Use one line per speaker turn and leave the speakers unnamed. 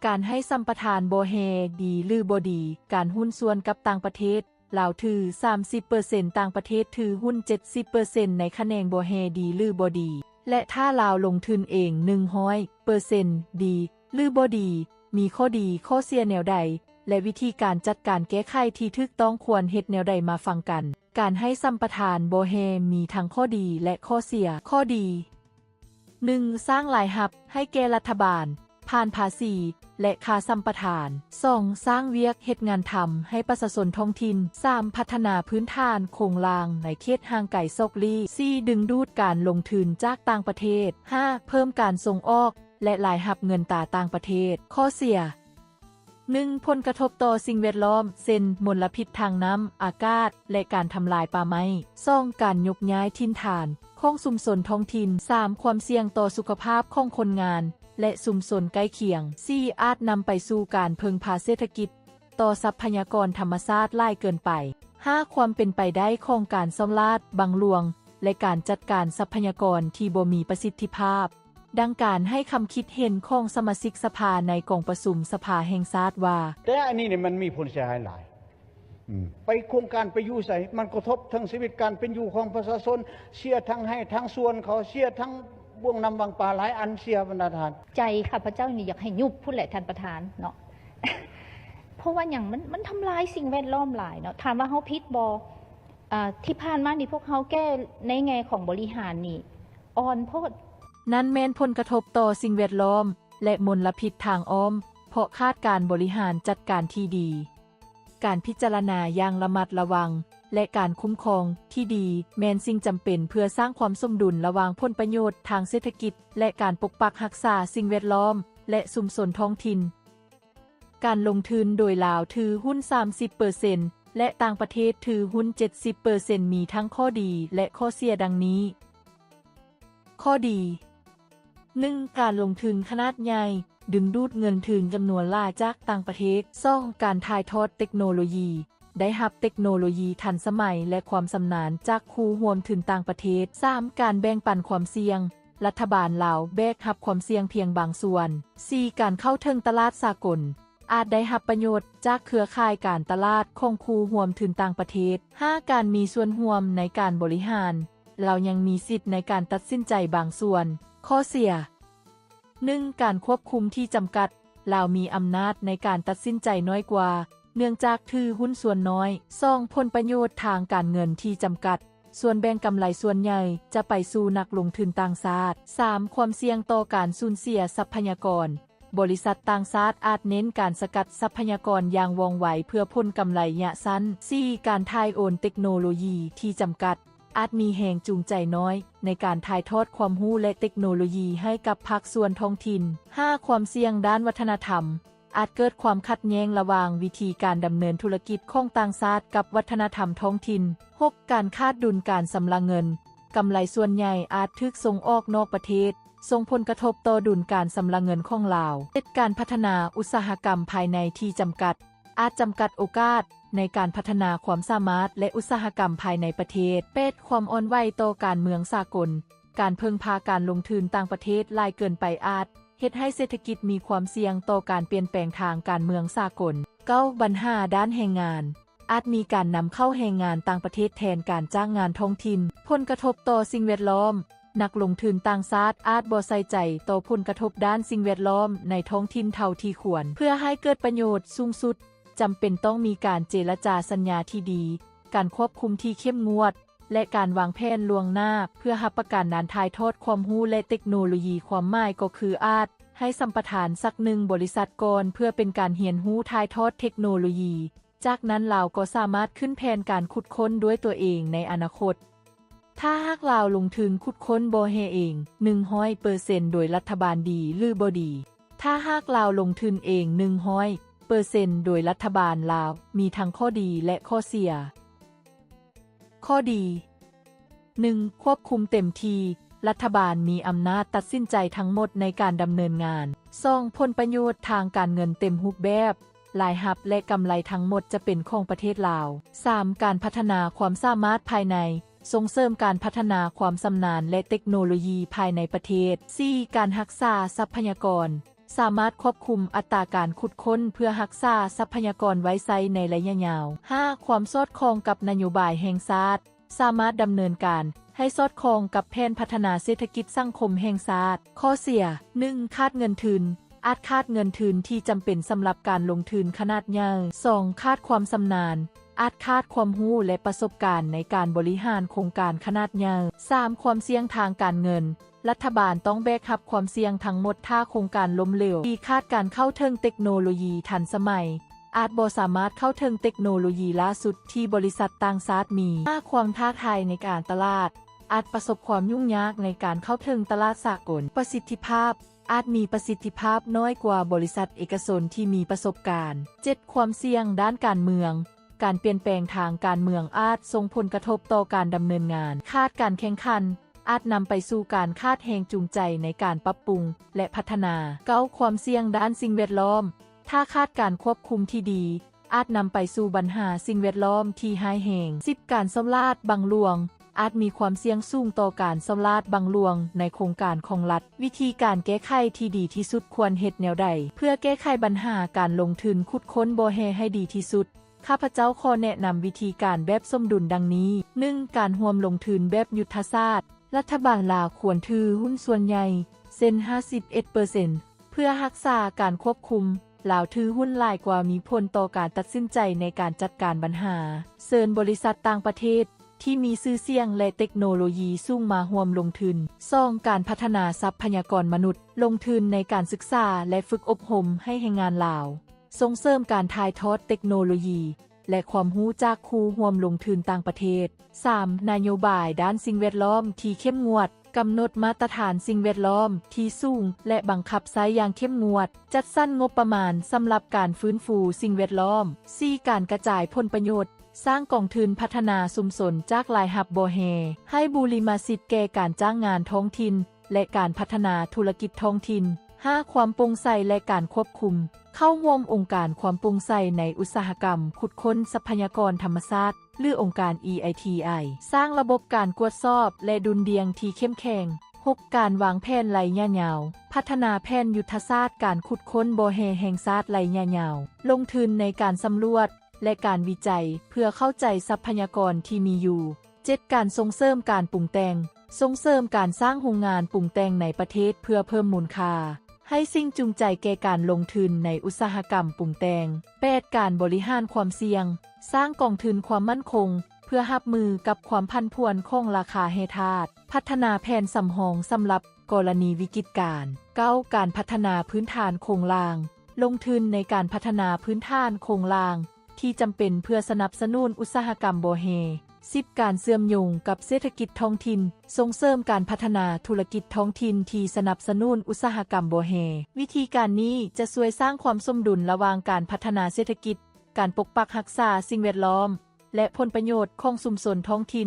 การให้สัมปทานบ่แฮดีหรือบ่ดี การหุ้นส่วนกับต่างประเทศลาวถือ 30% ต่างประเทศถือหุ้น 70% ในคะแนนบ่แฮดีหรือบ่ดี และถ้าลาวลงทุนเอง 100% ดีหรือบ่ดี มีข้อดีข้อเสียแนวใด และวิธีการจัดการแก้ไขที่ถูกต้องควรเฮ็ดแนวใดมาฟังกัน การให้สัมปทานบ่แฮมีทั้งข้อดีและข้อเสีย ข้อดี 1. สร้างรายรับให้แก่รัฐบาล ผ่านภาษีและค่าสัมปทาน 2. สร้างเวียกเฮ็ดงานทำให้ประชาชนท้องถิ่น 3. พัฒนาพื้นฐานโครงล่างในเขตห่างไกลซอกลี่ 4. ดึงดูดการลงทุนจากต่างประเทศ 5. เพิ่มการส่งออกและรายรับเงินตราต่างประเทศ ข้อเสีย 1. ผลกระทบต่อสิ่งแวดล้อมเช่นมลพิษทางน้ำอากาศและการทำลายป่าไม้ 2. การยกย้ายถิ่นฐานของชุมชนท้องถิ่น 3. ความเสี่ยงต่อสุขภาพของคนงานและชุมชนใกล้เคียง 4. อาจนำไปสู่การพึ่งพาเศรษฐกิจต่อทรัพยากรธรรมชาติหลายเกินไป 5. ความเป็นไปได้ของการซ่อมลาดบังหลวงและการจัดการทรัพยากรที่บ่มีประสิทธิภาพดังการให้คำคิดเห็นของสมาชิกสภาในกองประชุมสภาแห่งชาติว่า
แต่อันนี้เนี่ยมันมีผลเสียหายหลายไปโครงการไปอยู่ใส่มันกระทบทั้งชีวิตการเป็นอยู่ของประชาชนเสียทั้งให้ทั้งส่วนเขาเสียทั้งบ่วงนำบางปลาหลายอันเสียบรรดาทาน
ใจข้าพเจ้านี่อยากให้ยุบพูดแหละท่านประธานเนาะ เพราะว่าอย่างมันทำลายสิ่งแวดล้อมหลายเนาะถามว่าเขาพิษบที่ผ่านมานี่พวกเขาแก้ในแง่ของบริหารนี่อ่อนโพด
นั้นแม้นผลกระทบต่อสิ่งแวดล้อมและมลพิษทางอ้อมเพราะขาดการบริหารจัดการที่ดีการพิจารณาอย่างระมัดระวังและการคุ้มครองที่ดีแม้นสิ่งจำเป็นเพื่อสร้างความสมดุลระหว่างผลประโยชน์ทางเศรษฐกิจและการปกปักรักษาสิ่งแวดล้อมและชุมชนท้องถิ่นการลงทุนโดยลาวถือหุ้น 30% และต่างประเทศถือหุ้น 70% มีทั้งข้อดีและข้อเสียดังนี้ข้อดี 1. การลงทุนขนาดใหญ่ดึงดูดเงินถึงจำนวนหลายจากต่างประเทศ 2. การถ่ายทอดเทคโนโลยีได้รับเทคโนโลยีทันสมัยและความชำนาญจากครูร่วมถึงต่างประเทศ 3. การแบ่งปันความเสี่ยงรัฐบาลลาวแบกรับความเสี่ยงเพียงบางส่วน 4. การเข้าถึงตลาดสากลอาจได้รับประโยชน์จากเครือข่ายการตลาดของครูร่วมถึงต่างประเทศ 5. การมีส่วนร่วมในการบริหารเรายังมีสิทธิ์ในการตัดสินใจบางส่วนข้อเสีย 1. การควบคุมที่จำกัดเรามีอำนาจในการตัดสินใจน้อยกว่าเนื่องจากถือหุ้นส่วนน้อย 2. ผลประโยชน์ทางการเงินที่จำกัดส่วนแบ่งกำไรส่วนใหญ่จะไปสู่นักลงทุนต่างชาติ 3. ความเสี่ยงต่อการสูญเสียทรัพยากรบริษัทต่างชาติอาจเน้นการสกัดทรัพยากรอย่างว่องไวเพื่อผลกำไรระยะสั้น 4. การถ่ายโอนเทคโนโลยีที่จำกัดอาจมีแรงจูงใจน้อยในการถ่ายทอดความรู้และเทคโนโลยีให้กับภาคส่วนท้องถิ่น 5. ความเสี่ยงด้านวัฒนธรรมอาจเกิดความขัดแย้งระหว่างวิธีการดำเนินธุรกิจของต่างชาติกับวัฒนธรรมท้องถิ่น 6. การขาดดุลการชำระเงินกำไรส่วนใหญ่อาจถูกส่งออกนอกประเทศส่งผลกระทบต่อดุลการชำระเงินของลาวการพัฒนาอุตสาหกรรมภายในที่จำกัดอาจจำกัดโอกาสในการพัฒนาความสามารถและอุตสาหกรรมภายในประเทศความอ่อนไหวต่อการเมืองสากลการพึ่งพาการลงทุนต่างประเทศหลายเกินไปอาจเฮ็ดให้เศรษฐกิจมีความเสี่ยงต่อการเปลี่ยนแปลงทางการเมืองสากลปัญหาด้านแรงงานอาจมีการนำเข้าแรงงานต่างประเทศแทนการจ้างงานท้องถิ่นผลกระทบต่อสิ่งแวดล้อมนักลงทุนต่างชาติอาจบ่ใส่ใจต่อผลกระทบด้านสิ่งแวดล้อมในท้องถิ่นเท่าที่ควรเพื่อให้เกิดประโยชน์สูงสุดจำเป็นต้องมีการเจรจาสัญญาที่ดีการควบคุมที่เข้มงวดและการวางแผนล่วงหน้าเพื่อรับประกันการถ่ายทอดความรู้และเทคโนโลยีความหมายก็คืออาจให้สัมปทานสักหนึ่งบริษัทก่อนเพื่อเป็นการเรียนรู้ถ่ายทอดเทคโนโลยีจากนั้นเราก็สามารถขึ้นแผนการขุดค้นด้วยตัวเองในอนาคตถ้าหากเราลงทุนขุดค้นบ่แฮเอง 100% โดยรัฐบาลดีหรือบ่ดีถ้าหากเราลงทุนเอง 100% โดยรัฐบาลลาวมีทั้งข้อดีและข้อเสียข้อดี 1. ควบคุมเต็มที่รัฐบาลมีอำนาจตัดสินใจทั้งหมดในการดำเนินงาน 2. ผลประโยชน์ทางการเงินเต็มรูปแบบรายรับและกำไรทั้งหมดจะเป็นของประเทศลาว 3. การพัฒนาความสามารถภายในส่งเสริมการพัฒนาความชำนาญและเทคโนโลยีภายในประเทศ 4. การรักษาทรัพยากร สามารถควบคุมอัตราการขุดค้นเพื่อรักษาทรัพยากรไว้ใช้ในระยะยาว 5. ความสอดคล้องกับนโยบายแห่งชาติสามารถดำเนินการให้สอดคล้องกับแผนพัฒนาเศรษฐกิจสังคมแห่งชาติข้อเสีย 1. คาดเงินทุนอาจคาดเงินทุนที่จำเป็นสำหรับการลงทุนขนาดใหญ่ 2. คาดความชำนาญอาจคาดความรู้และประสบการณ์ในการบริหารโครงการขนาดใหญ่ 3. ความเสี่ยงทางการเงินรัฐบาลต้องแบกรับความเสี่ยงทั้งหมดถ้าโครงการล้มเหลว 4. คาดการเข้าถึงเทคโนโลยีทันสมัยอาจบ่สามารถเข้าถึงเทคโนโลยีล่าสุดที่บริษัทต่างชาติมี 5. ความท้าทายในการตลาดอาจประสบความยุ่งยากในการเข้าถึงตลาดสากล ประสิทธิภาพอาจมีประสิทธิภาพน้อยกว่าบริษัทเอกชนที่มีประสบการณ์ 7. ความเสี่ยงด้านการเมืองการเปลี่ยนแปลงทางการเมืองอาจส่งผลกระทบต่อการดำเนินงานคาดการแข่งขันอาจนำไปสู่การคาดแหงจูงใจในการปรับปรุงและพัฒนา 9. ความเสี่ยงด้านสิ่งแวดล้อมถ้าคาดการควบคุมที่ดีอาจนำไปสู่ปัญหาสิ่งแวดล้อมที่ร้ายแรง 10. การสำราญบังหลวงอาจมีความเสี่ยงสูงต่อการสำราญบังหลวงในโครงการของรัฐวิธีการแก้ไขที่ดีที่สุดควรเฮ็ดแนวใดเพื่อแก้ไขปัญหาการลงทุนขุดค้นบ่อแฮให้ดีที่สุดข้าพเจ้าขอแนะนำวิธีการแบบสมดุลดังนี้ 1. การร่วมลงทุนแบบยุทธศาสตร์รัฐบาลลาวควรถือหุ้นส่วนใหญ่เซ็น 51% เพื่อรักษาการควบคุมลาวถือหุ้นหลายกว่ามีผลต่อการตัดสินใจในการจัดการปัญหาเชิญบริษัทต่างประเทศที่มีชื่อเสียงและเทคโนโลยีสูงมาร่วมลงทุน 2. การพัฒนาทรัพยากรมนุษย์ลงทุนในการศึกษาและฝึกอบรมให้แรงงานลาวส่งเสริมการถ่ายทอดเทคโนโลยีและความรู้จากครูร่วมลงทุนต่างประเทศ 3. นโยบายด้านสิ่งแวดล้อมที่เข้มงวดกำหนดมาตรฐานสิ่งแวดล้อมที่สูงและบังคับใช้อย่างเข้มงวดจัดสรรงบประมาณสำหรับการฟื้นฟูสิ่งแวดล้อม 4. การกระจายผลประโยชน์สร้างกองทุนพัฒนาชุมชนจากรายหับบ่แฮให้บูริมาสิทธิ์แก่การจ้างงานท้องถิ่นและการพัฒนาธุรกิจท้องถิ่น 5. ความโปร่งใสและการควบคุมเข้าร่วมองค์การความโปร่งใสในอุตสาหกรรมขุดค้นทรัพยากรธรรมชาติหรือองค์การ EITI สร้างระบบการตรวจสอบและดุลเดียงที่เข้มแข็ง 6. การวางแผนระยะยาวพัฒนาแผนยุทธศาสตร์การขุดค้นบ่อแฮแห่งชาติระยะยาวลงทุนในการสำรวจและการวิจัยเพื่อเข้าใจทรัพยากรที่มีอยู่ 7. การส่งเสริมการปรุงแต่งส่งเสริมการสร้างโรงงานปรุงแต่งในประเทศเพื่อเพิ่มมูลค่าให้สิ่งจูงใจแก่การลงทุนในอุตสาหกรรมปรุงแต่ง 8. การบริหารความเสี่ยงสร้างกองทุนความมั่นคงเพื่อรับมือกับความผันผวนของราคาแร่ธาตุพัฒนาแผนสำรองสำหรับกรณีวิกฤตการ 9. การพัฒนาพื้นฐานโครงล่างลงทุนในการพัฒนาพื้นฐานโครงล่างที่จำเป็นเพื่อสนับสนุนอุตสาหกรรมบ่แฮ 10. การเชื่อมโยงกับเศรษฐกิจท้องถิ่นส่งเสริมการพัฒนาธุรกิจท้องถิ่นที่สนับสนุนอุตสาหกรรมบ่แฮวิธีการนี้จะช่วยสร้างความสมดุลระหว่างการพัฒนาเศรษฐกิจการปกปักรักษาสิ่งแวดล้อมและผลประโยชน์ของชุมชนท้องถิ่น